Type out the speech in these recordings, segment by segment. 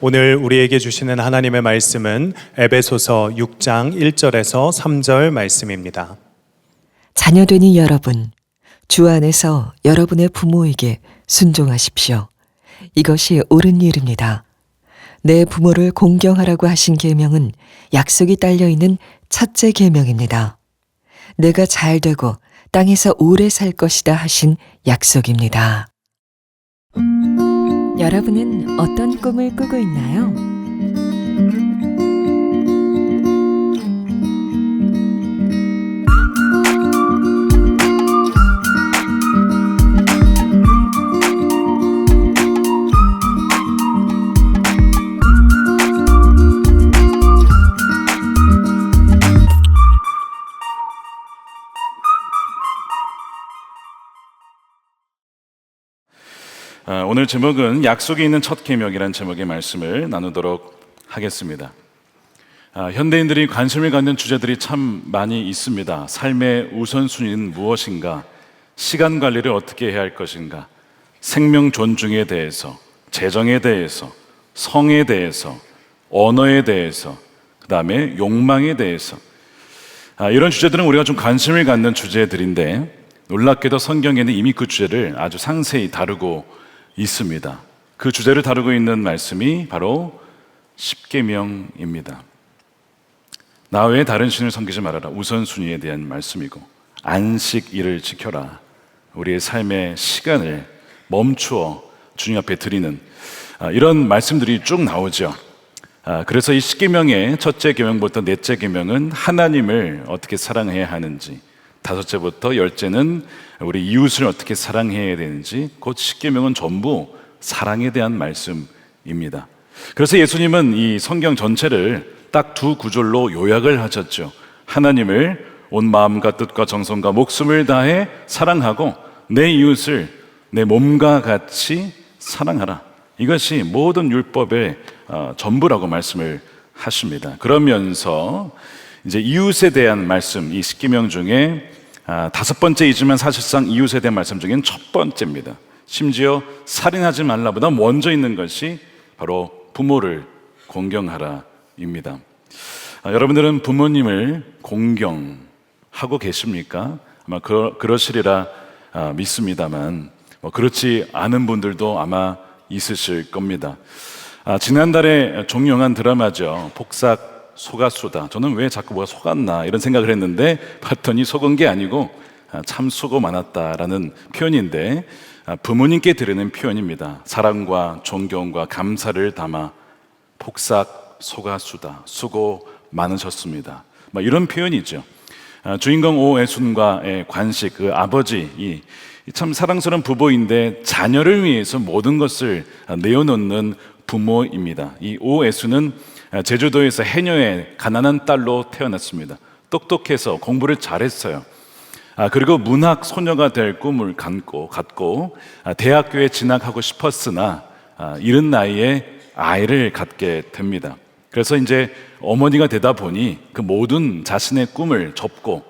오늘 우리에게 주시는 하나님의 말씀은 에베소서 6장 1절에서 3절 말씀입니다. 자녀되니 여러분, 주 안에서 여러분의 부모에게 순종하십시오. 이것이 옳은 일입니다. 내 부모를 공경하라고 하신 계명은 약속이 딸려있는 첫째 계명입니다. 내가 잘 되고 땅에서 오래 살 것이다 하신 약속입니다. 여러분은 어떤 꿈을 꾸고 있나요? 오늘 제목은 약속이 있는 첫 계명이라는 제목의 말씀을 나누도록 하겠습니다. 현대인들이 관심을 갖는 주제들이 참 많이 있습니다. 삶의 우선순위는 무엇인가? 시간 관리를 어떻게 해야 할 것인가? 생명 존중에 대해서, 재정에 대해서, 성에 대해서, 언어에 대해서, 그 다음에 욕망에 대해서, 이런 주제들은 우리가 좀 관심을 갖는 주제들인데 놀랍게도 성경에는 이미 그 주제를 아주 상세히 다루고 있습니다. 그 주제를 다루고 있는 말씀이 바로 십계명입니다. 나 외에 다른 신을 섬기지 말아라. 우선순위에 대한 말씀이고, 안식일을 지켜라. 우리의 삶의 시간을 멈추어 주님 앞에 드리는 이런 말씀들이 쭉 나오죠. 그래서 이 십계명의 첫째 계명부터 넷째 계명은 하나님을 어떻게 사랑해야 하는지, 다섯째부터 열째는 우리 이웃을 어떻게 사랑해야 되는지, 곧 십계명은 전부 사랑에 대한 말씀입니다. 그래서 예수님은 이 성경 전체를 딱 두 구절로 요약을 하셨죠. 하나님을 온 마음과 뜻과 정성과 목숨을 다해 사랑하고 내 이웃을 내 몸과 같이 사랑하라. 이것이 모든 율법의 전부라고 말씀을 하십니다. 그러면서 이제 이웃에 대한 말씀, 이 십계명 중에 다섯 번째이지만 사실상 이웃에 대한 말씀 중엔 첫 번째입니다. 심지어 살인하지 말라보다 먼저 있는 것이 바로 부모를 공경하라입니다. 여러분들은 부모님을 공경하고 계십니까? 아마 그러시리라 믿습니다만 그렇지 않은 분들도 아마 있으실 겁니다. 지난달에 종영한 드라마죠. 복싹 속았수다. 저는 왜 자꾸 뭐가 속았나 이런 생각을 했는데 봤더니 속은 게 아니고 참 수고 많았다라는 표현인데, 부모님께 드리는 표현입니다. 사랑과 존경과 감사를 담아 복싹 속았수다. 수고 많으셨습니다. 이런 표현이죠. 주인공 오애순과의 관식, 그 아버지, 참 사랑스러운 부부인데 자녀를 위해서 모든 것을 내어놓는 부모입니다. 이 오애순은 제주도에서 해녀의 가난한 딸로 태어났습니다. 똑똑해서 공부를 잘했어요. 그리고 문학 소녀가 될 꿈을 갖고 대학교에 진학하고 싶었으나 이른 나이에 아이를 갖게 됩니다. 그래서 이제 어머니가 되다 보니 그 모든 자신의 꿈을 접고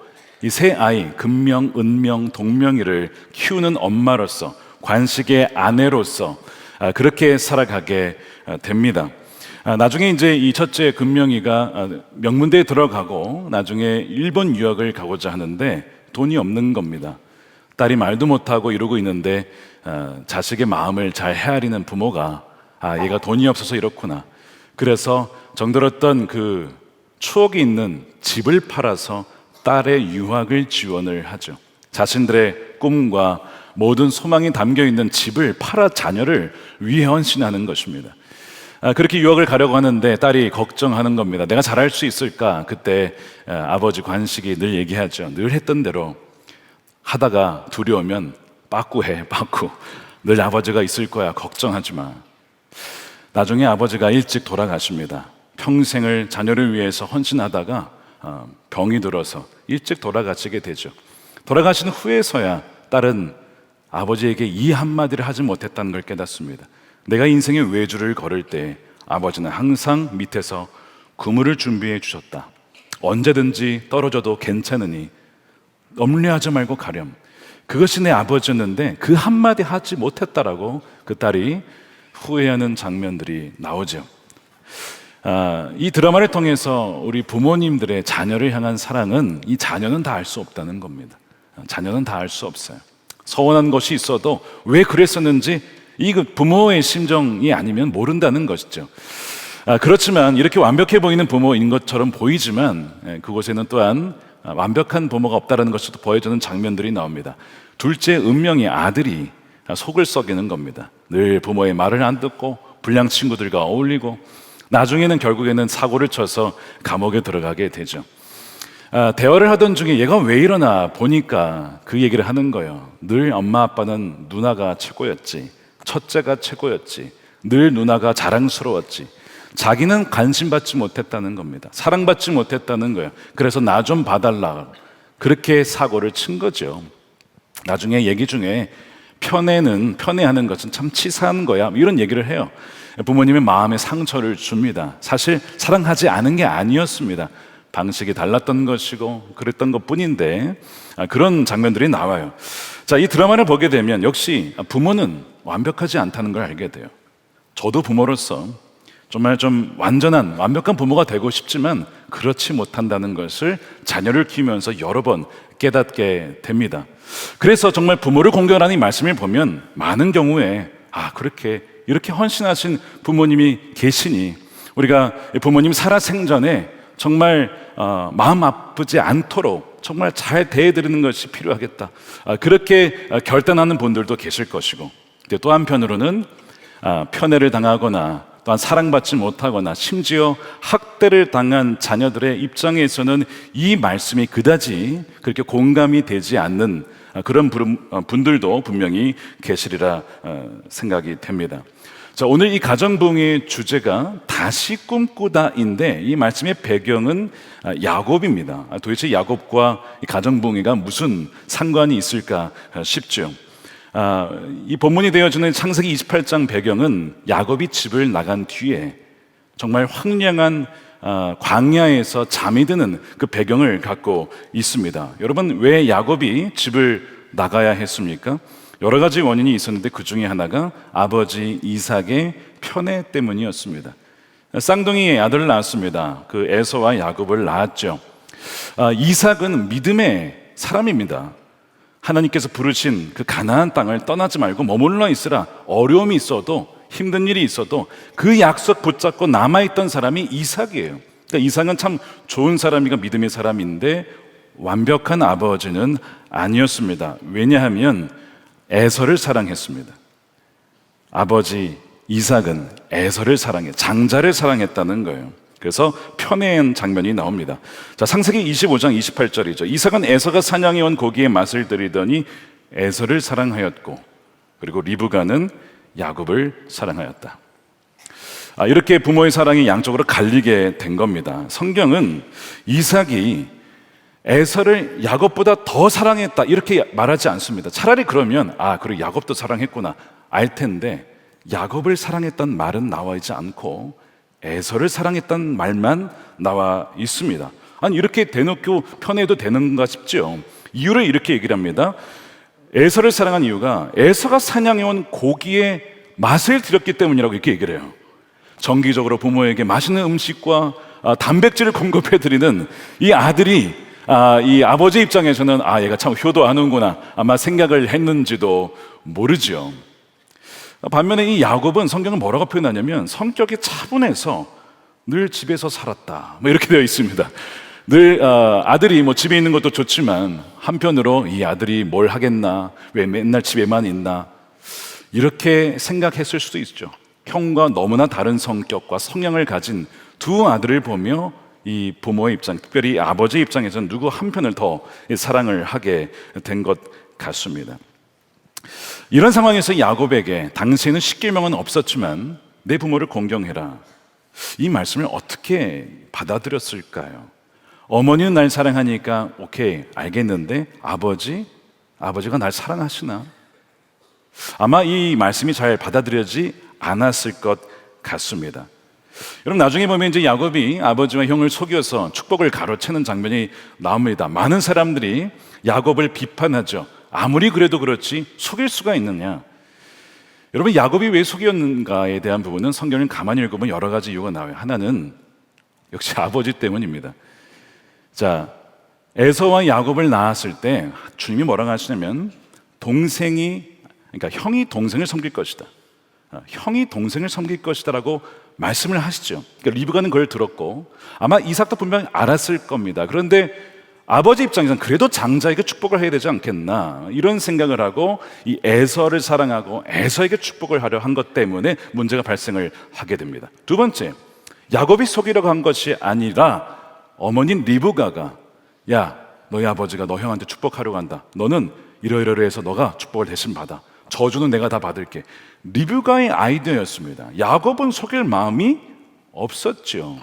이 세 아이, 금명, 은명, 동명이를 키우는 엄마로서, 관식의 아내로서 그렇게 살아가게 됩니다. 나중에 이제 이 첫째 금명이가 명문대에 들어가고 나중에 일본 유학을 가고자 하는데 돈이 없는 겁니다. 딸이 말도 못하고 이러고 있는데 자식의 마음을 잘 헤아리는 부모가 얘가 돈이 없어서 이렇구나. 그래서 정들었던 그 추억이 있는 집을 팔아서 딸의 유학을 지원을 하죠. 자신들의 꿈과 모든 소망이 담겨있는 집을 팔아 자녀를 위해 헌신하는 것입니다. 그렇게 유학을 가려고 하는데 딸이 걱정하는 겁니다. 내가 잘할 수 있을까? 그때 아버지 관식이 늘 얘기하죠. 늘 했던 대로 하다가 두려우면 빠꾸해, 빠꾸. 늘 아버지가 있을 거야. 걱정하지 마. 나중에 아버지가 일찍 돌아가십니다. 평생을 자녀를 위해서 헌신하다가 병이 들어서 일찍 돌아가시게 되죠. 돌아가신 후에서야 딸은 아버지에게 이 한마디를 하지 못했다는 걸 깨닫습니다. 내가 인생의 외주를 걸을 때 아버지는 항상 밑에서 그물을 준비해 주셨다. 언제든지 떨어져도 괜찮으니 염려하지 말고 가렴. 그것이 내 아버지였는데 그 한마디 하지 못했다라고 그 딸이 후회하는 장면들이 나오죠. 이 드라마를 통해서 우리 부모님들의 자녀를 향한 사랑은 이 자녀는 다 알 수 없다는 겁니다. 자녀는 다 알 수 없어요. 서운한 것이 있어도 왜 그랬었는지 이 부모의 심정이 아니면 모른다는 것이죠. 그렇지만 이렇게 완벽해 보이는 부모인 것처럼 보이지만 그곳에는 또한 완벽한 부모가 없다는 것을 보여주는 장면들이 나옵니다. 둘째 운명의 아들이 속을 썩이는 겁니다. 늘 부모의 말을 안 듣고 불량 친구들과 어울리고 나중에는 결국에는 사고를 쳐서 감옥에 들어가게 되죠. 대화를 하던 중에 얘가 왜 이러나 보니까 그 얘기를 하는 거예요. 늘 엄마 아빠는 누나가 최고였지, 첫째가 최고였지, 늘 누나가 자랑스러웠지, 자기는 관심받지 못했다는 겁니다. 사랑받지 못했다는 거예요. 그래서 나 좀 봐달라, 그렇게 사고를 친 거죠. 나중에 얘기 중에 편애하는 것은 참 치사한 거야, 이런 얘기를 해요. 부모님의 마음에 상처를 줍니다. 사실 사랑하지 않은 게 아니었습니다. 방식이 달랐던 것이고 그랬던 것뿐인데 그런 장면들이 나와요. 자, 이 드라마를 보게 되면 역시 부모는 완벽하지 않다는 걸 알게 돼요. 저도 부모로서 정말 좀 완벽한 부모가 되고 싶지만 그렇지 못한다는 것을 자녀를 키우면서 여러 번 깨닫게 됩니다. 그래서 정말 부모를 공경하는 이 말씀을 보면 많은 경우에 이렇게 헌신하신 부모님이 계시니 우리가 부모님 살아생전에 정말 마음 아프지 않도록 정말 잘 대해드리는 것이 필요하겠다, 그렇게 결단하는 분들도 계실 것이고, 또 한편으로는 편애를 당하거나 또한 사랑받지 못하거나 심지어 학대를 당한 자녀들의 입장에서는 이 말씀이 그다지 그렇게 공감이 되지 않는 그런 분들도 분명히 계시리라 생각이 됩니다. 자, 오늘 이 가정부흥의 주제가 다시 꿈꾸다인데 이 말씀의 배경은 야곱입니다. 도대체 야곱과 이 가정부흥회가 무슨 상관이 있을까 싶죠. 이 본문이 되어주는 창세기 28장 배경은 야곱이 집을 나간 뒤에 정말 황량한 광야에서 잠이 드는 그 배경을 갖고 있습니다. 여러분, 왜 야곱이 집을 나가야 했습니까? 여러 가지 원인이 있었는데 그 중에 하나가 아버지 이삭의 편애 때문이었습니다. 쌍둥이 아들을 낳았습니다. 그 에서와 야곱을 낳았죠. 이삭은 믿음의 사람입니다. 하나님께서 부르신 그 가나안 땅을 떠나지 말고 머물러 있으라. 어려움이 있어도 힘든 일이 있어도 그 약속 붙잡고 남아있던 사람이 이삭이에요. 그러니까 이삭은 참 좋은 사람이고 믿음의 사람인데 완벽한 아버지는 아니었습니다. 왜냐하면 에서를 사랑했습니다. 아버지 이삭은 에서를 장자를 사랑했다는 거예요. 그래서 편애한 장면이 나옵니다. 자, 창세기 25장 28절이죠. 이삭은 에서가 사냥해 온 고기의 맛을 들이더니 에서를 사랑하였고, 그리고 리브가는 야곱을 사랑하였다. 이렇게 부모의 사랑이 양쪽으로 갈리게 된 겁니다. 성경은 이삭이 에서를 야곱보다 더 사랑했다 이렇게 말하지 않습니다. 차라리 그러면 그리고 야곱도 사랑했구나 알 텐데, 야곱을 사랑했던 말은 나와 있지 않고 에서를 사랑했던 말만 나와 있습니다. 아니, 이렇게 대놓고 편애도 되는가 싶죠. 이유를 이렇게 얘기를 합니다. 에서를 사랑한 이유가 에서가 사냥해온 고기의 맛을 들였기 때문이라고 이렇게 얘기를 해요. 정기적으로 부모에게 맛있는 음식과 단백질을 공급해드리는 이 아들이 이 아버지 입장에서는 얘가 참 효도하는구나 아마 생각을 했는지도 모르죠. 반면에 이 야곱은 성경은 뭐라고 표현하냐면 성격이 차분해서 늘 집에서 살았다 이렇게 되어 있습니다. 늘 아들이 집에 있는 것도 좋지만 한편으로 이 아들이 뭘 하겠나, 왜 맨날 집에만 있나 이렇게 생각했을 수도 있죠. 형과 너무나 다른 성격과 성향을 가진 두 아들을 보며 이 부모의 입장, 특별히 아버지 입장에서는 누구 한 편을 더 사랑을 하게 된 것 같습니다. 이런 상황에서 야곱에게 당시에는 십계명은 없었지만 내 부모를 공경해라, 이 말씀을 어떻게 받아들였을까요? 어머니는 날 사랑하니까 오케이 알겠는데 아버지가 날 사랑하시나? 아마 이 말씀이 잘 받아들여지지 않았을 것 같습니다. 여러분, 나중에 보면 이제 야곱이 아버지와 형을 속여서 축복을 가로채는 장면이 나옵니다. 많은 사람들이 야곱을 비판하죠. 아무리 그래도 그렇지 속일 수가 있느냐. 여러분, 야곱이 왜 속이었는가에 대한 부분은 성경을 가만히 읽어보면 여러 가지 이유가 나와요. 하나는 역시 아버지 때문입니다. 자, 에서와 야곱을 낳았을 때 주님이 뭐라고 하시냐면 그러니까 형이 동생을 섬길 것이다. 형이 동생을 섬길 것이다라고 말씀을 하시죠. 그러니까 리브가는 그걸 들었고 아마 이삭도 분명히 알았을 겁니다. 그런데 아버지 입장에서는 그래도 장자에게 축복을 해야 되지 않겠나 이런 생각을 하고 이 에서를 사랑하고 에서에게 축복을 하려 한 것 때문에 문제가 발생을 하게 됩니다. 두 번째, 야곱이 속이려고 한 것이 아니라 어머니인 리브가가 야, 너희 아버지가 너 형한테 축복하려고 한다. 너는 이러이러해서 너가 축복을 대신 받아. 저주는 내가 다 받을게. 리브가의 아이디어였습니다. 야곱은 속일 마음이 없었죠.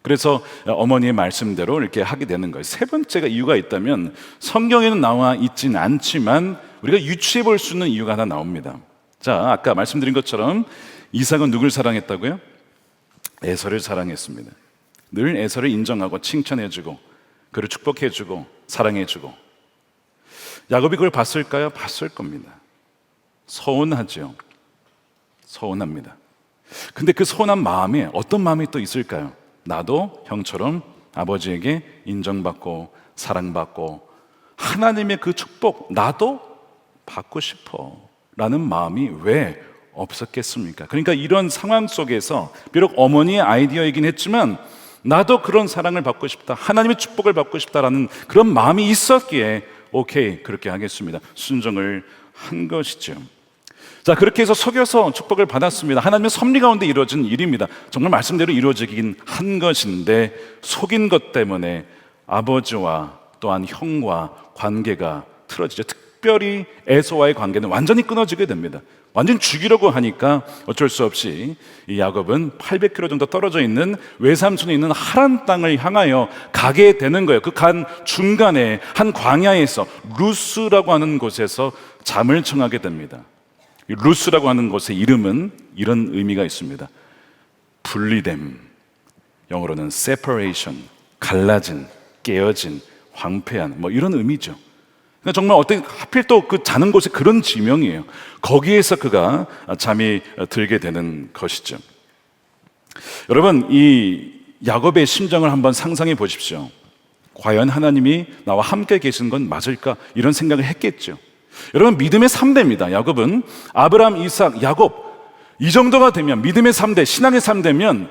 그래서 어머니의 말씀대로 이렇게 하게 되는 거예요. 세 번째가 이유가 있다면 성경에는 나와 있지는 않지만 우리가 유추해 볼 수 있는 이유가 하나 나옵니다. 자, 아까 말씀드린 것처럼 이삭은 누굴 사랑했다고요? 에서를 사랑했습니다. 늘 에서를 인정하고 칭찬해주고 그를 축복해주고 사랑해주고. 야곱이 그걸 봤을까요? 봤을 겁니다. 서운하죠. 서운합니다. 근데 그 서운한 마음에 어떤 마음이 또 있을까요? 나도 형처럼 아버지에게 인정받고 사랑받고 하나님의 그 축복 나도 받고 싶어 라는 마음이 왜 없었겠습니까? 그러니까 이런 상황 속에서 비록 어머니의 아이디어이긴 했지만 나도 그런 사랑을 받고 싶다, 하나님의 축복을 받고 싶다라는 그런 마음이 있었기에 오케이, 그렇게 하겠습니다. 순종을 한 것이죠. 자, 그렇게 해서 속여서 축복을 받았습니다. 하나님의 섭리 가운데 이루어진 일입니다. 정말 말씀대로 이루어지긴 한 것인데 속인 것 때문에 아버지와 또한 형과 관계가 틀어지죠. 특별히 에서와의 관계는 완전히 끊어지게 됩니다. 완전히 죽이려고 하니까 어쩔 수 없이 이 야곱은 800km 정도 떨어져 있는 외삼촌에 있는 하란 땅을 향하여 가게 되는 거예요. 그 간 중간에 한 광야에서 루스라고 하는 곳에서 잠을 청하게 됩니다. 이 루스라고 하는 곳의 이름은 이런 의미가 있습니다. 분리됨, 영어로는 separation, 갈라진, 깨어진, 황폐한, 뭐 이런 의미죠. 그러니까 정말 어떻게 하필 또 그 자는 곳에 그런 지명이에요. 거기에서 그가 잠이 들게 되는 것이죠. 여러분, 이 야곱의 심정을 한번 상상해 보십시오. 과연 하나님이 나와 함께 계신 건 맞을까? 이런 생각을 했겠죠. 여러분, 믿음의 3대입니다. 야곱은 아브라함, 이삭, 야곱 이 정도가 되면 믿음의 3대, 신앙의 3대면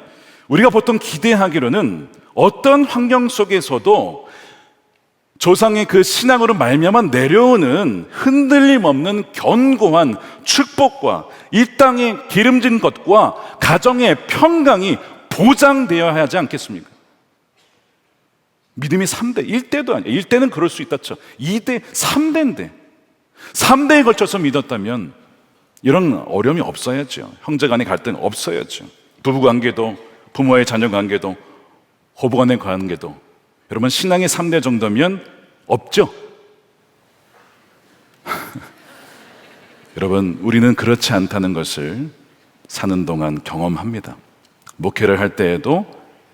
우리가 보통 기대하기로는 어떤 환경 속에서도 조상의 그 신앙으로 말미암아 내려오는 흔들림 없는 견고한 축복과 이 땅의 기름진 것과 가정의 평강이 보장되어야 하지 않겠습니까? 믿음이 3대, 1대도 아니에요. 1대는 그럴 수 있다죠. 2대, 3대인데 3대에 걸쳐서 믿었다면 이런 어려움이 없어야죠. 형제 간의 갈등 없어야죠. 부부 관계도, 부모의 자녀 관계도, 호부 간의 관계도. 여러분, 신앙의 3대 정도면 없죠? 여러분, 우리는 그렇지 않다는 것을 사는 동안 경험합니다. 목회를 할 때에도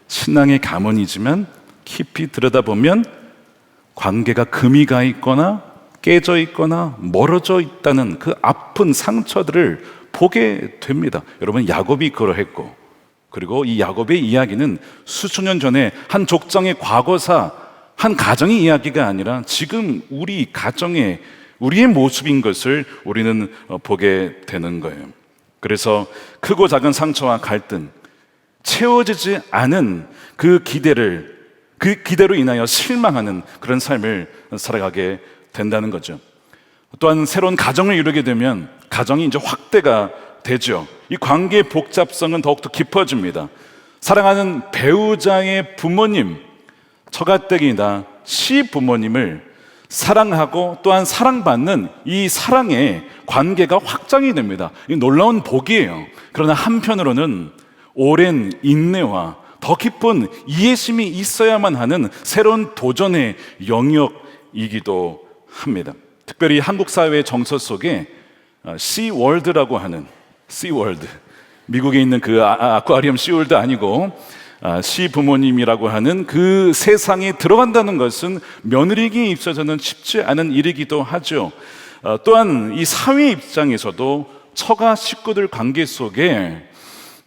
신앙의 가문이지만 깊이 들여다보면 관계가 금이 가 있거나 깨져 있거나 멀어져 있다는 그 아픈 상처들을 보게 됩니다. 여러분, 야곱이 그러했고, 그리고 이 야곱의 이야기는 수천 년 전에 한 족장의 과거사, 한 가정의 이야기가 아니라 지금 우리 가정의 우리의 모습인 것을 우리는 보게 되는 거예요. 그래서 크고 작은 상처와 갈등, 채워지지 않은 그 기대로 인하여 실망하는 그런 삶을 살아가게 된다는 거죠. 또한 새로운 가정을 이루게 되면 가정이 이제 확대가 되죠. 이 관계의 복잡성은 더욱더 깊어집니다. 사랑하는 배우자의 부모님, 처가댁이나 시부모님을 사랑하고 또한 사랑받는 이 사랑의 관계가 확장이 됩니다. 이 놀라운 복이에요. 그러나 한편으로는 오랜 인내와 더 깊은 이해심이 있어야만 하는 새로운 도전의 영역이기도 합니다. 특별히 한국 사회의 정서 속에 시월드라고 하는, 시월드, 미국에 있는 그 아쿠아리움 시월드 아니고 시부모님이라고 하는 그 세상에 들어간다는 것은 며느리에게 있어서는 쉽지 않은 일이기도 하죠. 또한 이 사회 입장에서도 처가 식구들 관계 속에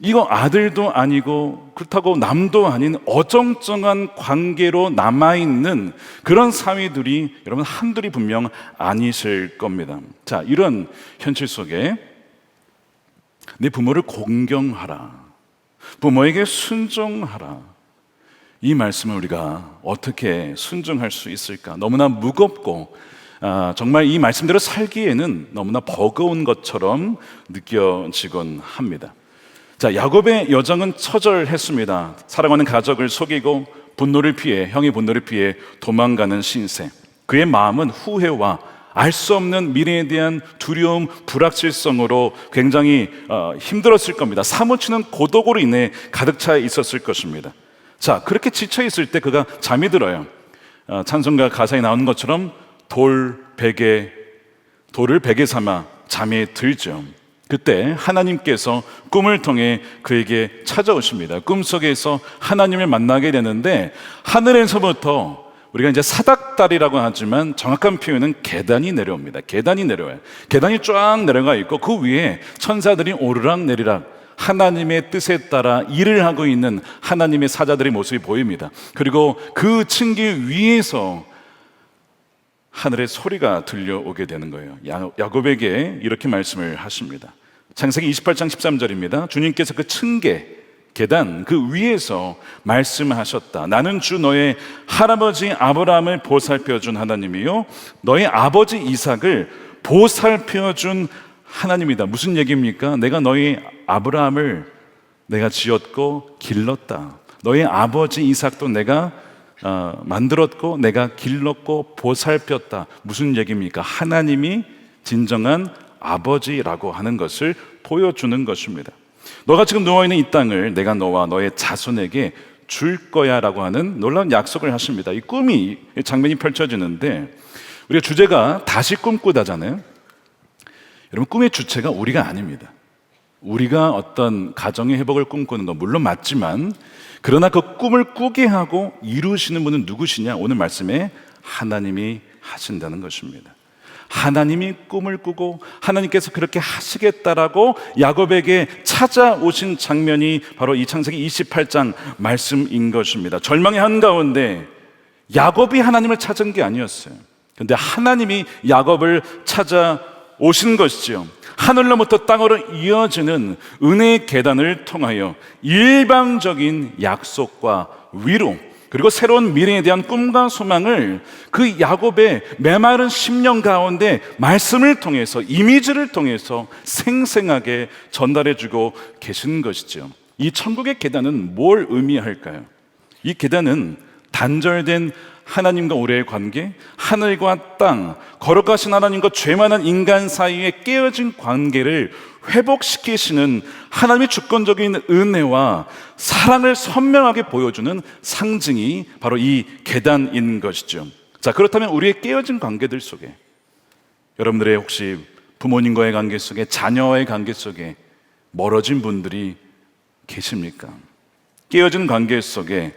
이거 아들도 아니고 그렇다고 남도 아닌 어정쩡한 관계로 남아있는 그런 사위들이 여러분 한둘이 분명 아니실 겁니다. 자, 이런 현실 속에 내 부모를 공경하라, 부모에게 순종하라, 이 말씀을 우리가 어떻게 순종할 수 있을까? 너무나 무겁고 정말 이 말씀대로 살기에는 너무나 버거운 것처럼 느껴지곤 합니다. 자, 야곱의 여정은 처절했습니다. 사랑하는 가족을 속이고 분노를 피해, 형의 분노를 피해 도망가는 신세. 그의 마음은 후회와 알 수 없는 미래에 대한 두려움, 불확실성으로 굉장히 힘들었을 겁니다. 사무치는 고독으로 인해 가득 차 있었을 것입니다. 자, 그렇게 지쳐 있을 때 그가 잠이 들어요. 찬송가 가사에 나오는 것처럼 돌을 베개 삼아 잠에 들죠. 그때 하나님께서 꿈을 통해 그에게 찾아오십니다. 꿈속에서 하나님을 만나게 되는데 하늘에서부터 우리가 이제 사닥다리라고 하지만 정확한 표현은 계단이 내려옵니다. 계단이 내려와요. 계단이 쫙 내려가 있고 그 위에 천사들이 오르락 내리락 하나님의 뜻에 따라 일을 하고 있는 하나님의 사자들의 모습이 보입니다. 그리고 그 층계 위에서 하늘의 소리가 들려오게 되는 거예요. 야곱에게 이렇게 말씀을 하십니다. 창세기 28장 13절입니다. 주님께서 그 층계, 계단 그 위에서 말씀하셨다. 나는 주 너의 할아버지 아브라함을 보살펴준 하나님이요 너의 아버지 이삭을 보살펴준 하나님이다. 무슨 얘기입니까? 내가 너희 아브라함을 내가 지었고 길렀다. 너의 아버지 이삭도 내가 만들었고 내가 길렀고 보살폈다. 무슨 얘기입니까? 하나님이 진정한 아버지라고 하는 것을 보여주는 것입니다. 너가 지금 누워있는 이 땅을 내가 너와 너의 자손에게 줄 거야 라고 하는 놀라운 약속을 하십니다. 이 꿈이, 이 장면이 펼쳐지는데 우리가 주제가 다시 꿈꾸다잖아요. 여러분, 꿈의 주체가 우리가 아닙니다. 우리가 어떤 가정의 회복을 꿈꾸는 건 물론 맞지만 그러나 그 꿈을 꾸게 하고 이루시는 분은 누구시냐? 오늘 말씀에 하나님이 하신다는 것입니다. 하나님이 꿈을 꾸고 하나님께서 그렇게 하시겠다라고 야곱에게 찾아오신 장면이 바로 이 창세기 28장 말씀인 것입니다. 절망의 한가운데 야곱이 하나님을 찾은 게 아니었어요. 그런데 하나님이 야곱을 찾아오신 것이죠. 하늘로부터 땅으로 이어지는 은혜의 계단을 통하여 일방적인 약속과 위로 그리고 새로운 미래에 대한 꿈과 소망을 그 야곱의 메마른 심령 가운데 말씀을 통해서, 이미지를 통해서 생생하게 전달해주고 계신 것이죠. 이 천국의 계단은 뭘 의미할까요? 이 계단은 단절된 하나님과 우리의 관계, 하늘과 땅, 거룩하신 하나님과 죄 많은 인간 사이에 깨어진 관계를 회복시키시는 하나님의 주권적인 은혜와 사랑을 선명하게 보여주는 상징이 바로 이 계단인 것이죠. 자, 그렇다면 우리의 깨어진 관계들 속에, 여러분들의 혹시 부모님과의 관계 속에, 자녀와의 관계 속에 멀어진 분들이 계십니까? 깨어진 관계 속에,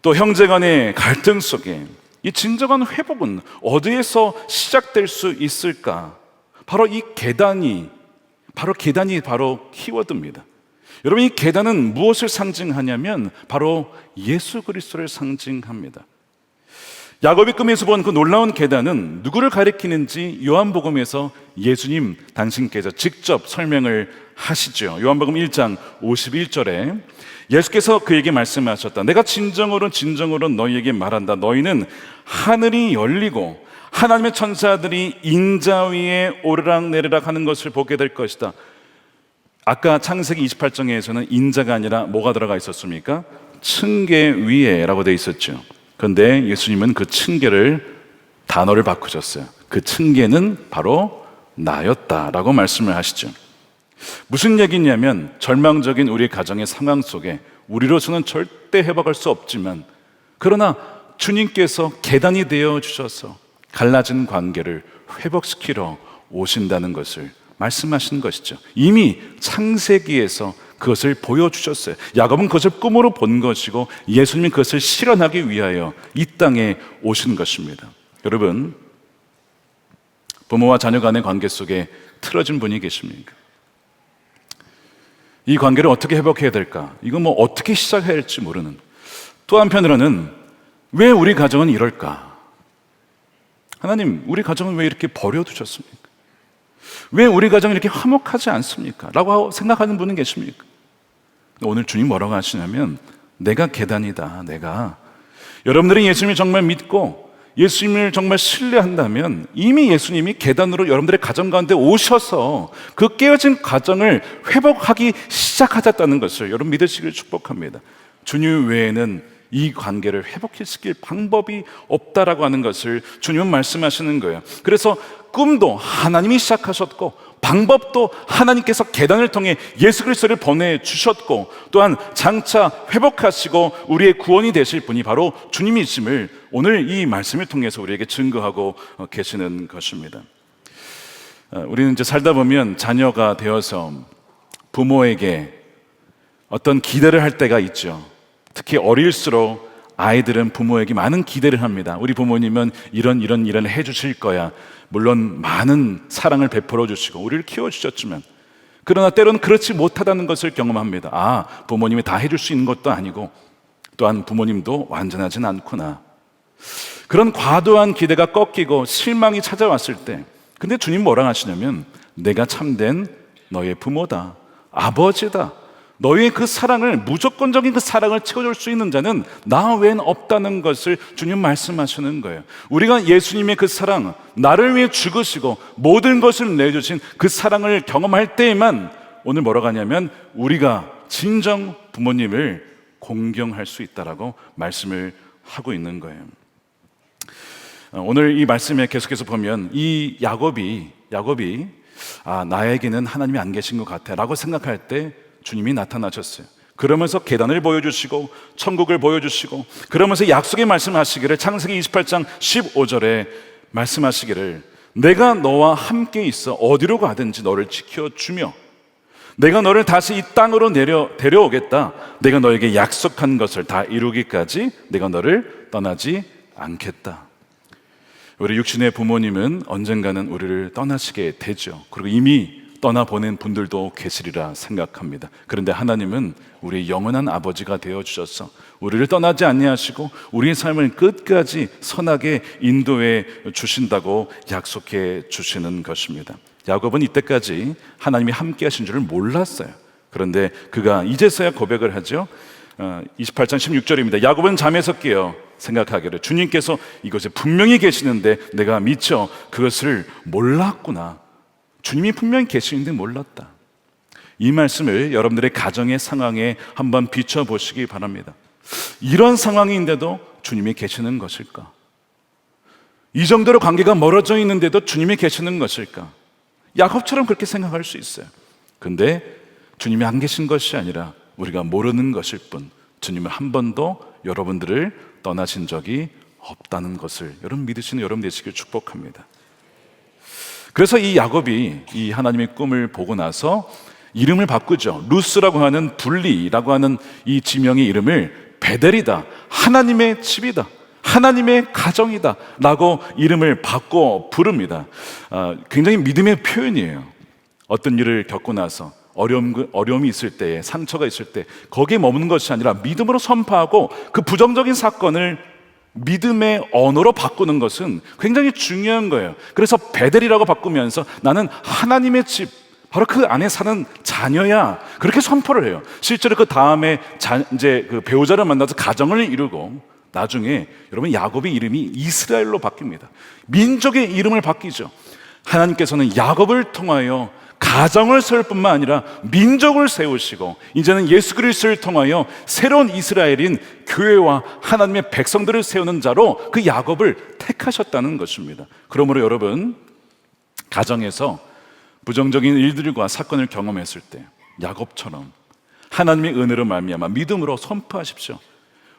또 형제 간의 갈등 속에 이 진정한 회복은 어디에서 시작될 수 있을까? 바로 이 계단이 바로 키워드입니다. 여러분, 이 계단은 무엇을 상징하냐면 바로 예수 그리스도를 상징합니다. 야곱이 꿈에서 본 그 놀라운 계단은 누구를 가리키는지 요한복음에서 예수님 당신께서 직접 설명을 하시죠. 요한복음 1장 51절에 예수께서 그에게 말씀하셨다. 내가 진정으로 너희에게 말한다. 너희는 하늘이 열리고 하나님의 천사들이 인자 위에 오르락내리락 하는 것을 보게 될 것이다. 아까 창세기 28장에서는 인자가 아니라 뭐가 들어가 있었습니까? 층계 위에 라고 되어 있었죠. 그런데 예수님은 그 층계를 단어를 바꾸셨어요. 그 층계는 바로 나였다라고 말씀을 하시죠. 무슨 얘기냐면 절망적인 우리 가정의 상황 속에 우리로서는 절대 회복할 수 없지만 그러나 주님께서 계단이 되어 주셔서 갈라진 관계를 회복시키러 오신다는 것을 말씀하신 것이죠. 이미 창세기에서 그것을 보여주셨어요. 야곱은 그것을 꿈으로 본 것이고 예수님이 그것을 실현하기 위하여 이 땅에 오신 것입니다. 여러분, 부모와 자녀 간의 관계 속에 틀어진 분이 계십니까? 이 관계를 어떻게 회복해야 될까? 이거 뭐 어떻게 시작해야 할지 모르는. 또 한편으로는 왜 우리 가정은 이럴까? 하나님, 우리 가정은 왜 이렇게 버려두셨습니까? 왜 우리 가정은 이렇게 화목하지 않습니까? 라고 생각하는 분은 계십니까? 오늘 주님 뭐라고 하시냐면, 내가 계단이다. 내가. 여러분들이 예수님을 정말 믿고 예수님을 정말 신뢰한다면 이미 예수님이 계단으로 여러분들의 가정 가운데 오셔서 그 깨어진 가정을 회복하기 시작하셨다는 것을 여러분 믿으시길 축복합니다. 주님 외에는 이 관계를 회복시킬 방법이 없다라고 하는 것을 주님은 말씀하시는 거예요. 그래서 꿈도 하나님이 시작하셨고 방법도 하나님께서 계단을 통해 예수 그리스도를 보내주셨고 또한 장차 회복하시고 우리의 구원이 되실 분이 바로 주님이심을 오늘 이 말씀을 통해서 우리에게 증거하고 계시는 것입니다. 우리는 이제 살다 보면 자녀가 되어서 부모에게 어떤 기대를 할 때가 있죠. 특히 어릴수록 아이들은 부모에게 많은 기대를 합니다. 우리 부모님은 이런 해주실 거야. 물론 많은 사랑을 베풀어 주시고 우리를 키워주셨지만 그러나 때로는 그렇지 못하다는 것을 경험합니다. 부모님이 다 해줄 수 있는 것도 아니고 또한 부모님도 완전하진 않구나. 그런 과도한 기대가 꺾이고 실망이 찾아왔을 때 근데 주님 뭐라 하시냐면 내가 참된 너의 부모다. 아버지다. 너의 그 사랑을 무조건적인 그 사랑을 채워줄 수 있는 자는 나 외엔 없다는 것을 주님 말씀하시는 거예요. 우리가 예수님의 그 사랑, 나를 위해 죽으시고 모든 것을 내주신 그 사랑을 경험할 때에만 오늘 뭐라고 하냐면 우리가 진정 부모님을 공경할 수 있다라고 말씀을 하고 있는 거예요. 오늘 이 말씀에 계속해서 보면 이 야곱이 나에게는 하나님이 안 계신 것 같아 라고 생각할 때 주님이 나타나셨어요. 그러면서 계단을 보여주시고 천국을 보여주시고 그러면서 약속의 말씀하시기를 창세기 28장 15절에 말씀하시기를 내가 너와 함께 있어 어디로 가든지 너를 지켜주며 내가 너를 다시 이 땅으로 데려오겠다. 내가 너에게 약속한 것을 다 이루기까지 내가 너를 떠나지 않겠다. 우리 육신의 부모님은 언젠가는 우리를 떠나시게 되죠. 그리고 이미 떠나보낸 분들도 계시리라 생각합니다. 그런데 하나님은 우리의 영원한 아버지가 되어주셔서 우리를 떠나지 아니하시고 우리의 삶을 끝까지 선하게 인도해 주신다고 약속해 주시는 것입니다. 야곱은 이때까지 하나님이 함께 하신 줄을 몰랐어요. 그런데 그가 이제서야 고백을 하죠. 28장 16절입니다. 야곱은 잠에서 깨어 생각하기를 주님께서 이곳에 분명히 계시는데 내가 미처 그것을 몰랐구나. 주님이 분명히 계시는데 몰랐다. 이 말씀을 여러분들의 가정의 상황에 한번 비춰보시기 바랍니다. 이런 상황인데도 주님이 계시는 것일까? 이 정도로 관계가 멀어져 있는데도 주님이 계시는 것일까? 야곱처럼 그렇게 생각할 수 있어요. 근데 주님이 안 계신 것이 아니라 우리가 모르는 것일 뿐 주님은 한 번도 여러분들을 떠나신 적이 없다는 것을 여러분 믿으시는 여러분 되시길 축복합니다. 그래서 이 야곱이 이 하나님의 꿈을 보고 나서 이름을 바꾸죠. 루스라고 하는 분리라고 하는 이 지명의 이름을 베델이다. 하나님의 집이다. 하나님의 가정이다. 라고 이름을 바꿔 부릅니다. 굉장히 믿음의 표현이에요. 어떤 일을 겪고 나서 어려움이 있을 때, 상처가 있을 때 거기에 머무는 것이 아니라 믿음으로 선포하고 그 부정적인 사건을 믿음의 언어로 바꾸는 것은 굉장히 중요한 거예요. 그래서 베델이라고 바꾸면서 나는 하나님의 집, 바로 그 안에 사는 자녀야. 그렇게 선포를 해요. 실제로 그 다음에 이제 그 배우자를 만나서 가정을 이루고 나중에 여러분 야곱의 이름이 이스라엘로 바뀝니다. 민족의 이름을 바뀌죠. 하나님께서는 야곱을 통하여 가정을 세울 뿐만 아니라 민족을 세우시고 이제는 예수 그리스도를 통하여 새로운 이스라엘인 교회와 하나님의 백성들을 세우는 자로 그 야곱을 택하셨다는 것입니다. 그러므로 여러분 가정에서 부정적인 일들과 사건을 경험했을 때 야곱처럼 하나님의 은혜로 말미암아 믿음으로 선포하십시오.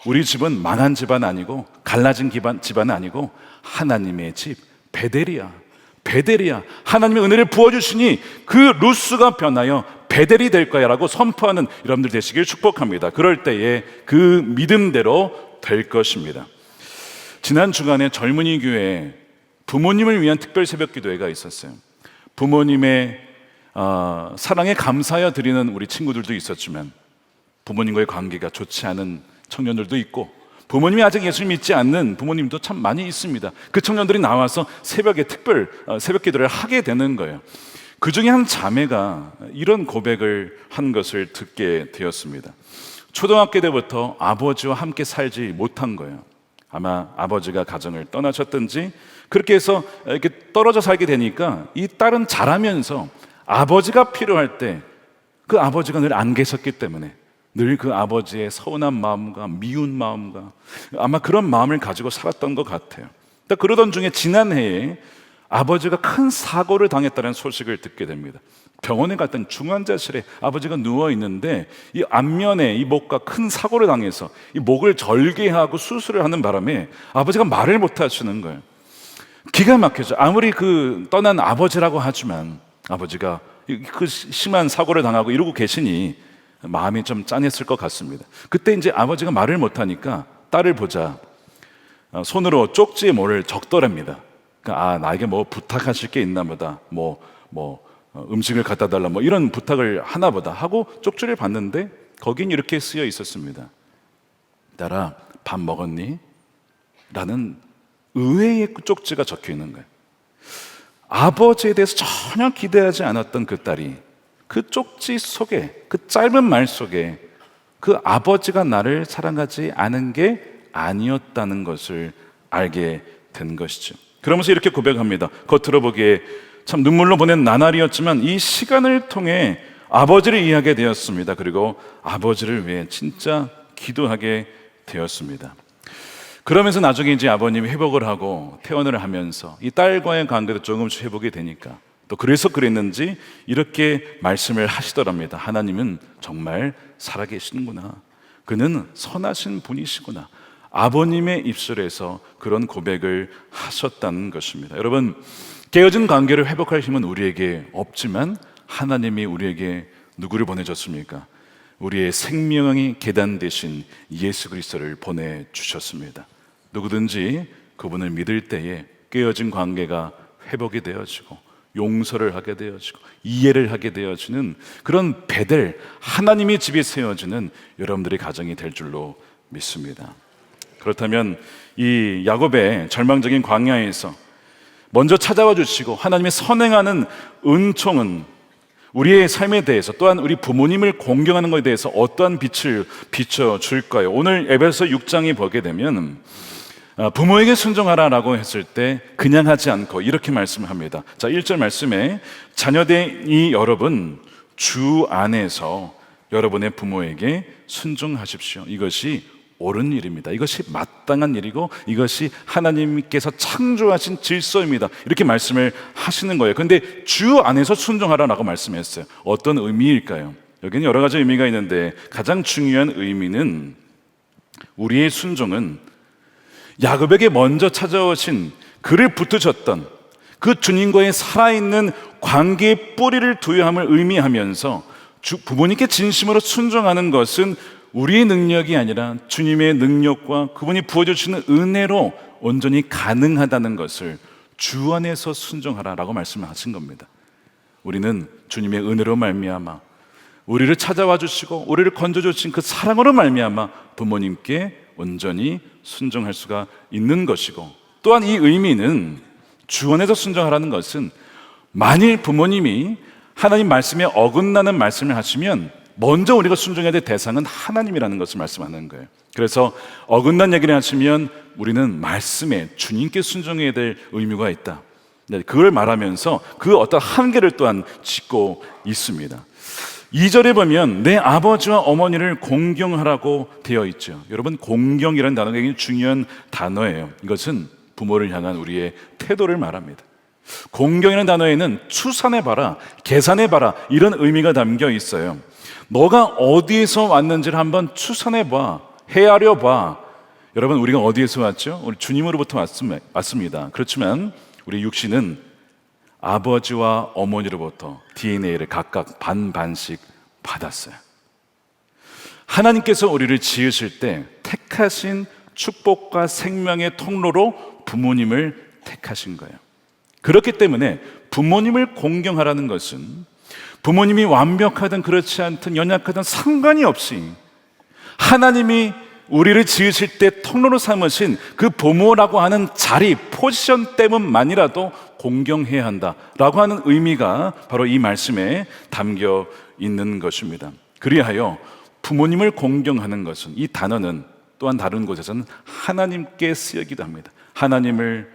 우리 집은 망한 집안 아니고 갈라진 집안 아니고 하나님의 집 베델이야. 하나님의 은혜를 부어주시니 그 루스가 변하여 베델이 될 거야 라고 선포하는 여러분들 되시길 축복합니다. 그럴 때에 그 믿음대로 될 것입니다. 지난 주간에 젊은이 교회에 부모님을 위한 특별 새벽 기도회가 있었어요. 부모님의 사랑에 감사하여 드리는 우리 친구들도 있었지만 부모님과의 관계가 좋지 않은 청년들도 있고 부모님이 아직 예수를 믿지 않는 부모님도 참 많이 있습니다. 그 청년들이 나와서 새벽에 새벽 기도를 하게 되는 거예요. 그 중에 한 자매가 이런 고백을 한 것을 듣게 되었습니다. 초등학교 때부터 아버지와 함께 살지 못한 거예요. 아마 아버지가 가정을 떠나셨든지 그렇게 해서 이렇게 떨어져 살게 되니까 이 딸은 자라면서 아버지가 필요할 때 그 아버지가 늘 안 계셨기 때문에 늘 그 아버지의 서운한 마음과 미운 마음과 아마 그런 마음을 가지고 살았던 것 같아요. 그러던 중에 지난해에 아버지가 큰 사고를 당했다는 소식을 듣게 됩니다. 병원에 갔더니 중환자실에 아버지가 누워 있는데 이 안면에 이 목과 큰 사고를 당해서 이 목을 절개하고 수술을 하는 바람에 아버지가 말을 못 하시는 거예요. 기가 막혀져. 아무리 그 떠난 아버지라고 하지만 아버지가 그 심한 사고를 당하고 이러고 계시니 마음이 좀 짠했을 것 같습니다. 그때 이제 아버지가 말을 못 하니까 딸을 보자 손으로 쪽지에 뭐를 적더랍니다. 그러니까 나에게 뭐 부탁하실 게 있나 보다. 음식을 갖다 달라 뭐 이런 부탁을 하나 보다 하고 쪽지를 봤는데 거긴 이렇게 쓰여 있었습니다. 딸아, 밥 먹었니? 라는 의외의 쪽지가 적혀 있는 거예요. 아버지에 대해서 전혀 기대하지 않았던 그 딸이 그 쪽지 속에, 그 짧은 말 속에 그 아버지가 나를 사랑하지 않은 게 아니었다는 것을 알게 된 것이죠. 그러면서 이렇게 고백합니다. 겉으로 보기에 참 눈물로 보낸 나날이었지만 이 시간을 통해 아버지를 이해하게 되었습니다. 그리고 아버지를 위해 진짜 기도하게 되었습니다. 그러면서 나중에 이제 아버님이 회복을 하고 퇴원을 하면서 이 딸과의 관계도 조금씩 회복이 되니까 또 그래서 그랬는지 이렇게 말씀을 하시더랍니다. 하나님은 정말 살아계시는구나. 그는 선하신 분이시구나. 아버님의 입술에서 그런 고백을 하셨다는 것입니다. 여러분, 깨어진 관계를 회복할 힘은 우리에게 없지만 하나님이 우리에게 누구를 보내줬습니까? 우리의 생명의 계단 대신 예수 그리스도를 보내주셨습니다. 누구든지 그분을 믿을 때에 깨어진 관계가 회복이 되어지고 용서를 하게 되어지고 이해를 하게 되어지는 그런 베델, 하나님의 집이 세워지는 여러분들의 가정이 될 줄로 믿습니다. 그렇다면 이 야곱의 절망적인 광야에서 먼저 찾아와 주시고 하나님의 선행하는 은총은 우리의 삶에 대해서 또한 우리 부모님을 공경하는 것에 대해서 어떠한 빛을 비춰줄까요? 오늘 에베소 6장에 보게 되면 부모에게 순종하라라고 했을 때 그냥 하지 않고 이렇게 말씀을 합니다. 자, 1절 말씀에 자녀된 여러분 주 안에서 여러분의 부모에게 순종하십시오. 이것이 옳은 일입니다. 이것이 마땅한 일이고 이것이 하나님께서 창조하신 질서입니다. 이렇게 말씀을 하시는 거예요. 그런데 주 안에서 순종하라라고 말씀했어요. 어떤 의미일까요? 여기는 여러 가지 의미가 있는데 가장 중요한 의미는 우리의 순종은 야곱에게 먼저 찾아오신 그를 붙드셨던 그 주님과의 살아있는 관계의 뿌리를 두여함을 의미하면서 부모님께 진심으로 순종하는 것은 우리의 능력이 아니라 주님의 능력과 그분이 부어주시는 은혜로 온전히 가능하다는 것을 주 안에서 순종하라라고 말씀을 하신 겁니다. 우리는 주님의 은혜로 말미암아 우리를 찾아와 주시고 우리를 건져주신 그 사랑으로 말미암아 부모님께 온전히 순종할 수가 있는 것이고, 또한 이 의미는 주 안에서 순종하라는 것은 만일 부모님이 하나님 말씀에 어긋나는 말씀을 하시면 먼저 우리가 순종해야 될 대상은 하나님이라는 것을 말씀하는 거예요. 그래서 어긋난 얘기를 하시면 우리는 말씀에 주님께 순종해야 될 의무가 있다. 그걸 말하면서 그 어떤 한계를 또한 짚고 있습니다. 2절에 보면 내 아버지와 어머니를 공경하라고 되어 있죠. 여러분, 공경이라는 단어가 굉장히 중요한 단어예요. 이것은 부모를 향한 우리의 태도를 말합니다. 공경이라는 단어에는 추산해봐라, 계산해봐라 이런 의미가 담겨 있어요. 너가 어디에서 왔는지를 한번 추산해봐, 헤아려봐. 여러분, 우리가 어디에서 왔죠? 우리 주님으로부터 왔습니다. 그렇지만 우리 육신은 아버지와 어머니로부터 DNA를 각각 반반씩 받았어요. 하나님께서 우리를 지으실 때 택하신 축복과 생명의 통로로 부모님을 택하신 거예요. 그렇기 때문에 부모님을 공경하라는 것은 부모님이 완벽하든 그렇지 않든 연약하든 상관이 없이 하나님이 우리를 지으실 때 통로로 삼으신 그 부모라고 하는 자리, 포지션 때문만이라도 공경해야 한다라고 하는 의미가 바로 이 말씀에 담겨 있는 것입니다. 그리하여 부모님을 공경하는 것은, 이 단어는 또한 다른 곳에서는 하나님께 쓰이기도 합니다. 하나님을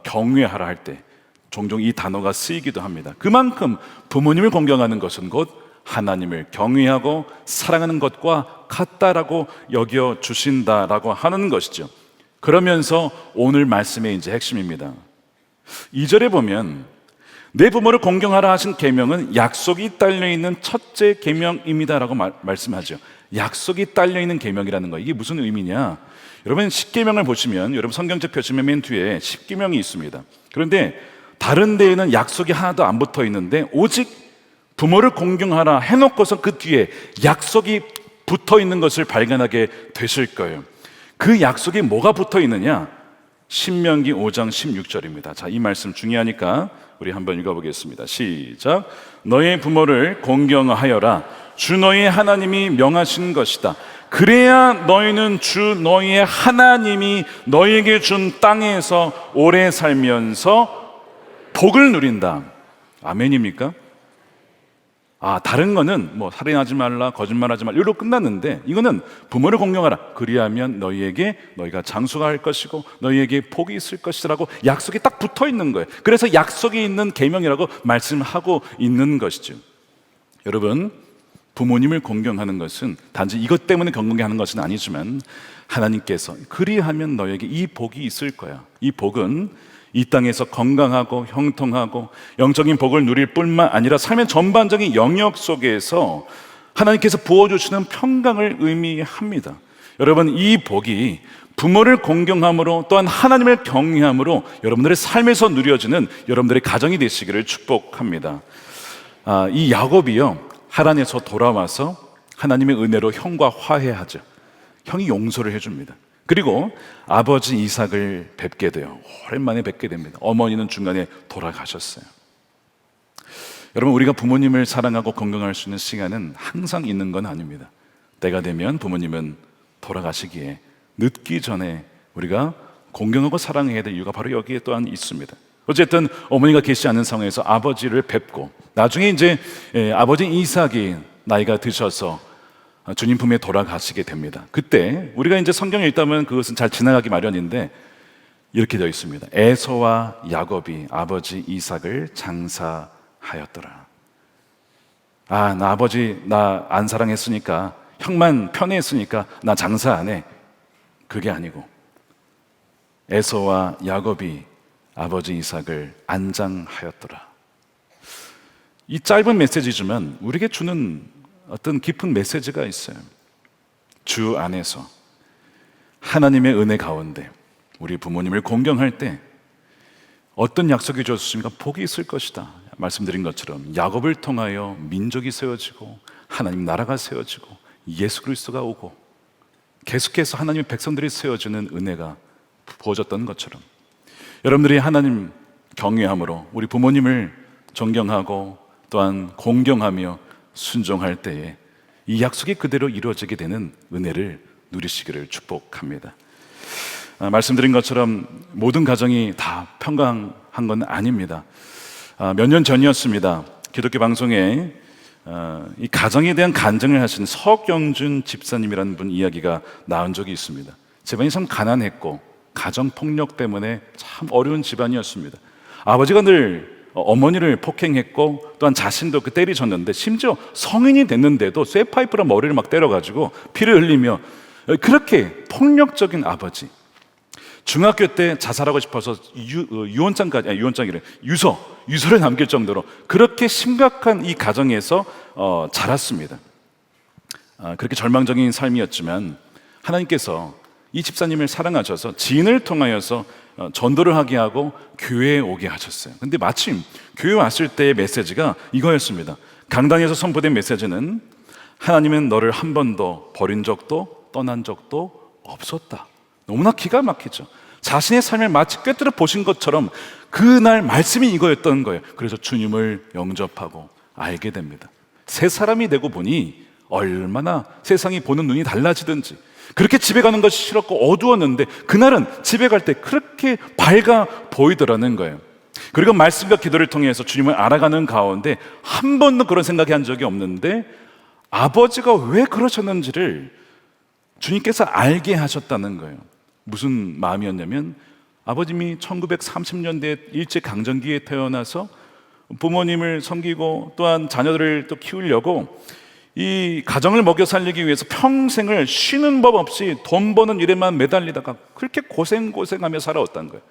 경외하라 할 때 종종 이 단어가 쓰이기도 합니다. 그만큼 부모님을 공경하는 것은 곧 하나님을 경외하고 사랑하는 것과 같다라고 여겨 주신다라고 하는 것이죠. 그러면서 오늘 말씀의 이제 핵심입니다. 2절에 보면 내 부모를 공경하라 하신 계명은 약속이 딸려 있는 첫째 계명입니다라고 말씀하죠. 약속이 딸려 있는 계명이라는 거, 이게 무슨 의미냐? 여러분 십계명을 보시면 여러분 성경책 펴시면 맨 뒤에 십계명이 있습니다. 그런데 다른 데에는 약속이 하나도 안 붙어 있는데 오직 부모를 공경하라 해놓고서 그 뒤에 약속이 붙어 있는 것을 발견하게 되실 거예요. 그 약속이 뭐가 붙어 있느냐? 신명기 5장 16절입니다. 자, 이 말씀 중요하니까 우리 한번 읽어보겠습니다. 시작. 너의 부모를 공경하여라. 주 너희 하나님이 명하신 것이다. 그래야 너희는 주 너희의 하나님이 너희에게 준 땅에서 오래 살면서 복을 누린다. 아멘입니까? 다른 거는 뭐 살인하지 말라, 거짓말하지 말라 이로 끝났는데, 이거는 부모를 공경하라. 그리하면 너희가 장수가 할 것이고 너희에게 복이 있을 것이라고 약속이 딱 붙어 있는 거예요. 그래서 약속이 있는 계명이라고 말씀하고 있는 것이죠. 여러분, 부모님을 공경하는 것은 단지 이것 때문에 공경하는 것은 아니지만 하나님께서 그리하면 너에게 이 복이 있을 거야. 이 복은 이 땅에서 건강하고 형통하고 영적인 복을 누릴 뿐만 아니라 삶의 전반적인 영역 속에서 하나님께서 부어주시는 평강을 의미합니다. 여러분, 이 복이 부모를 공경함으로 또한 하나님을 경외함으로 여러분들의 삶에서 누려지는 여러분들의 가정이 되시기를 축복합니다. 이 야곱이요, 하란에서 돌아와서 하나님의 은혜로 형과 화해하죠. 형이 용서를 해줍니다. 그리고 아버지 이삭을 뵙게 돼요. 오랜만에 뵙게 됩니다. 어머니는 중간에 돌아가셨어요. 여러분, 우리가 부모님을 사랑하고 건강할 수 있는 시간은 항상 있는 건 아닙니다. 때가 되면 부모님은 돌아가시기에 늦기 전에 우리가 공경하고 사랑해야 될 이유가 바로 여기에 또한 있습니다. 어쨌든 어머니가 계시지 않는 상황에서 아버지를 뵙고 나중에 이제 아버지 이삭이 나이가 드셔서 주님 품에 돌아가시게 됩니다. 그때 우리가 이제 성경을 읽다면 그것은 잘 지나가기 마련인데 이렇게 되어 있습니다. 에서와 야곱이 아버지 이삭을 장사하였더라. 나 아버지 나 안 사랑했으니까, 형만 편애했으니까 나 장사 안 해. 그게 아니고 에서와 야곱이 아버지 이삭을 안장하였더라. 이 짧은 메시지지만 우리에게 주는 어떤 깊은 메시지가 있어요. 주 안에서 하나님의 은혜 가운데 우리 부모님을 공경할 때 어떤 약속이 주었습니까? 복이 있을 것이다. 말씀드린 것처럼 야곱을 통하여 민족이 세워지고 하나님 나라가 세워지고 예수 그리스도가 오고 계속해서 하나님의 백성들이 세워지는 은혜가 부어졌던 것처럼 여러분들이 하나님 경외함으로 우리 부모님을 존경하고 또한 공경하며 순종할 때에 이 약속이 그대로 이루어지게 되는 은혜를 누리시기를 축복합니다. 말씀드린 것처럼 모든 가정이 다 평강한 건 아닙니다. 몇 년 전이었습니다. 기독교 방송에 이 가정에 대한 간증을 하신 서경준 집사님이라는 분 이야기가 나온 적이 있습니다. 집안이 참 가난했고 가정폭력 때문에 참 어려운 집안이었습니다. 아버지가 늘 어머니를 폭행했고 또한 자신도 때리셨는데 심지어 성인이 됐는데도 쇠파이프로 머리를 막 때려가지고 피를 흘리며 그렇게 폭력적인 아버지. 중학교 때 자살하고 싶어서 유서를 남길 정도로 그렇게 심각한 이 가정에서 자랐습니다. 그렇게 절망적인 삶이었지만 하나님께서 이 집사님을 사랑하셔서 지인을 통하여서 전도를 하게 하고 교회에 오게 하셨어요. 근데 마침 교회 왔을 때의 메시지가 이거였습니다. 강단에서 선포된 메시지는 하나님은 너를 한 번도 버린 적도 떠난 적도 없었다. 너무나 기가 막히죠. 자신의 삶을 마치 꿰뚫어 보신 것처럼 그날 말씀이 이거였던 거예요. 그래서 주님을 영접하고 알게 됩니다. 새 사람이 되고 보니 얼마나 세상이 보는 눈이 달라지든지, 그렇게 집에 가는 것이 싫었고 어두웠는데 그날은 집에 갈 때 그렇게 밝아 보이더라는 거예요. 그리고 말씀과 기도를 통해서 주님을 알아가는 가운데 한 번도 그런 생각이 한 적이 없는데 아버지가 왜 그러셨는지를 주님께서 알게 하셨다는 거예요. 무슨 마음이었냐면, 아버님이 1930년대 일제강점기에 태어나서 부모님을 섬기고 또한 자녀들을 또 키우려고 이 가정을 먹여 살리기 위해서 평생을 쉬는 법 없이 돈 버는 일에만 매달리다가 그렇게 고생하며 살아왔다는 거예요.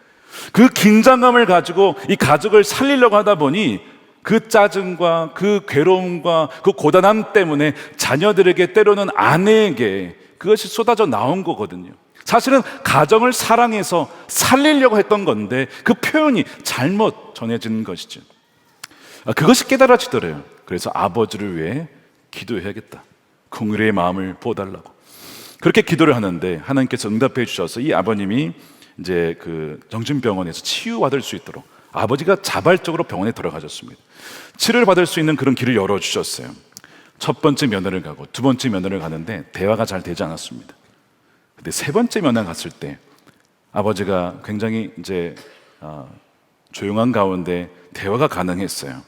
그 긴장감을 가지고 이 가족을 살리려고 하다 보니 그 짜증과 그 괴로움과 그 고단함 때문에 자녀들에게, 때로는 아내에게 그것이 쏟아져 나온 거거든요. 사실은 가정을 사랑해서 살리려고 했던 건데 그 표현이 잘못 전해진 것이죠. 그것이 깨달아지더래요. 그래서 아버지를 위해 기도해야겠다, 긍휼의 마음을 보달라고 그렇게 기도를 하는데 하나님께서 응답해 주셔서 이 아버님이 이제 그 정신병원에서 치유받을 수 있도록 아버지가 자발적으로 병원에 들어가셨습니다. 치료를 받을 수 있는 그런 길을 열어주셨어요. 첫 번째 면회를 가고 두 번째 면회를 가는데 대화가 잘 되지 않았습니다. 근데 세 번째 면회 갔을 때 아버지가 굉장히 이제 조용한 가운데 대화가 가능했어요.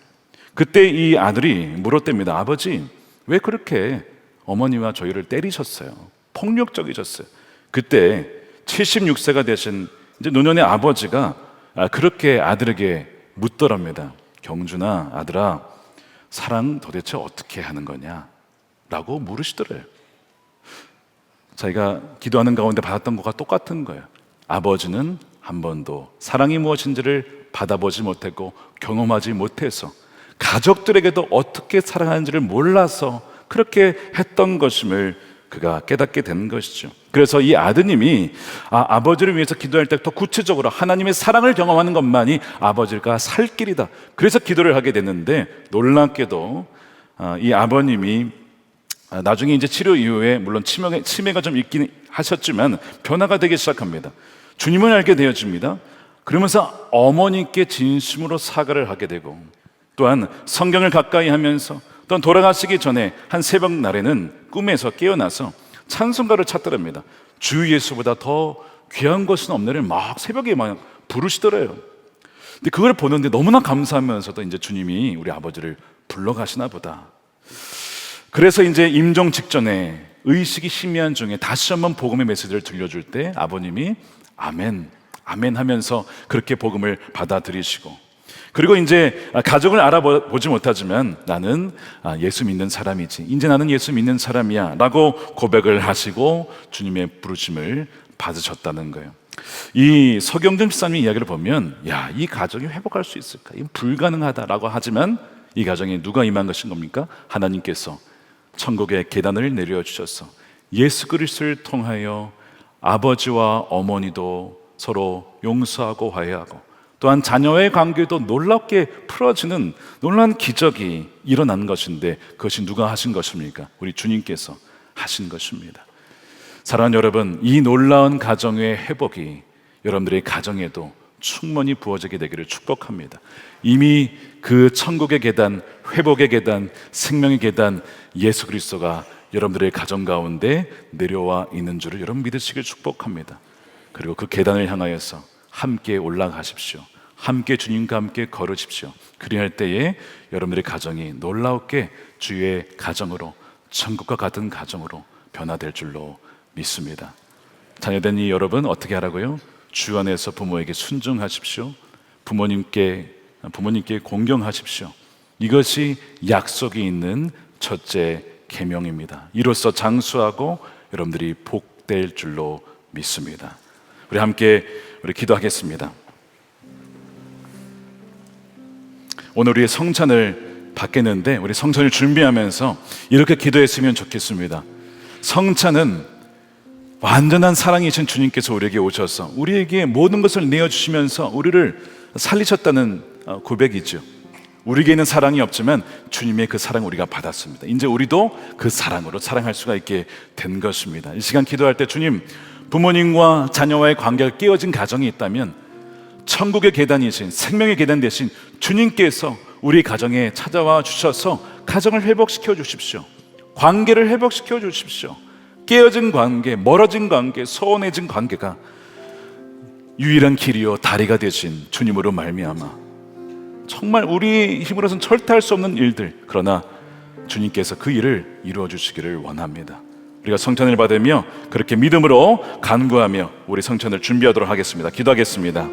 그때 이 아들이 물었답니다. 아버지, 왜 그렇게 어머니와 저희를 때리셨어요? 폭력적이셨어요. 그때 76세가 되신 이제 노년의 아버지가 그렇게 아들에게 묻더랍니다. 경준아, 아들아, 사랑 도대체 어떻게 하는 거냐? 라고 물으시더래요. 자기가 기도하는 가운데 받았던 것과 똑같은 거예요. 아버지는 한 번도 사랑이 무엇인지를 받아보지 못했고 경험하지 못해서 가족들에게도 어떻게 사랑하는지를 몰라서 그렇게 했던 것임을 그가 깨닫게 된 것이죠. 그래서 이 아드님이 아버지를 위해서 기도할 때 더 구체적으로 하나님의 사랑을 경험하는 것만이 아버지가 살 길이다, 그래서 기도를 하게 됐는데, 놀랍게도 이 아버님이 나중에 이제 치료 이후에 물론 치매가 좀 있긴 하셨지만 변화가 되기 시작합니다. 주님을 알게 되어집니다. 그러면서 어머니께 진심으로 사과를 하게 되고, 또한 성경을 가까이 하면서, 또한 돌아가시기 전에 한 새벽 날에는 꿈에서 깨어나서 찬송가를 찾더랍니다. 주 예수보다 더 귀한 것은 없네를 막 새벽에 막 부르시더래요. 근데 그걸 보는데 너무나 감사하면서도 이제 주님이 우리 아버지를 불러가시나 보다. 그래서 이제 임종 직전에 의식이 희미한 중에 다시 한번 복음의 메시지를 들려줄 때 아버님이 아멘, 아멘 하면서 그렇게 복음을 받아들이시고, 그리고 이제 가족을 알아보지 못하지만 나는 예수 믿는 사람이지, 이제 나는 예수 믿는 사람이야 라고 고백을 하시고 주님의 부르심을 받으셨다는 거예요. 이 서경준 집사님의 이야기를 보면 이 가정이 회복할 수 있을까? 이건 불가능하다라고 하지만 이 가정에 누가 임한 것인 겁니까? 하나님께서 천국의 계단을 내려주셔서 예수 그리스도를 통하여 아버지와 어머니도 서로 용서하고 화해하고, 또한 자녀의 관계도 놀랍게 풀어지는 놀라운 기적이 일어난 것인데, 그것이 누가 하신 것입니까? 우리 주님께서 하신 것입니다. 사랑하는 여러분, 이 놀라운 가정의 회복이 여러분들의 가정에도 충만히 부어지게 되기를 축복합니다. 이미 그 천국의 계단, 회복의 계단, 생명의 계단 예수 그리스도가 여러분들의 가정 가운데 내려와 있는 줄을 여러분 믿으시길 축복합니다. 그리고 그 계단을 향하여서 함께 올라가십시오. 함께 주님과 함께 걸으십시오. 그리할 때에 여러분들의 가정이 놀랍게 주의 가정으로, 천국과 같은 가정으로 변화될 줄로 믿습니다. 자녀된 이 여러분 어떻게 하라고요? 주 안에서 부모에게 순종하십시오. 부모님께 공경하십시오. 이것이 약속이 있는 첫째 계명입니다. 이로써 장수하고 여러분들이 복될 줄로 믿습니다. 우리 함께 기도하겠습니다. 오늘 우리의 성찬을 받겠는데 우리 성찬을 준비하면서 이렇게 기도했으면 좋겠습니다. 성찬은 완전한 사랑이신 주님께서 우리에게 오셔서 우리에게 모든 것을 내어주시면서 우리를 살리셨다는 고백이죠. 우리에게 있는 사랑이 없지만 주님의 그 사랑을 우리가 받았습니다. 이제 우리도 그 사랑으로 사랑할 수가 있게 된 것입니다. 이 시간 기도할 때 주님, 부모님과 자녀와의 관계가 깨어진 가정이 있다면 천국의 계단이신, 생명의 계단 대신 주님께서 우리 가정에 찾아와 주셔서 가정을 회복시켜 주십시오. 관계를 회복시켜 주십시오. 깨어진 관계, 멀어진 관계, 소원해진 관계가 유일한 길이요 다리가 되신 주님으로 말미암아 정말 우리 힘으로서는 절대 할 수 없는 일들, 그러나 주님께서 그 일을 이루어 주시기를 원합니다. 우리가 성찬을 받으며 그렇게 믿음으로 간구하며 우리 성찬을 준비하도록 하겠습니다. 기도하겠습니다.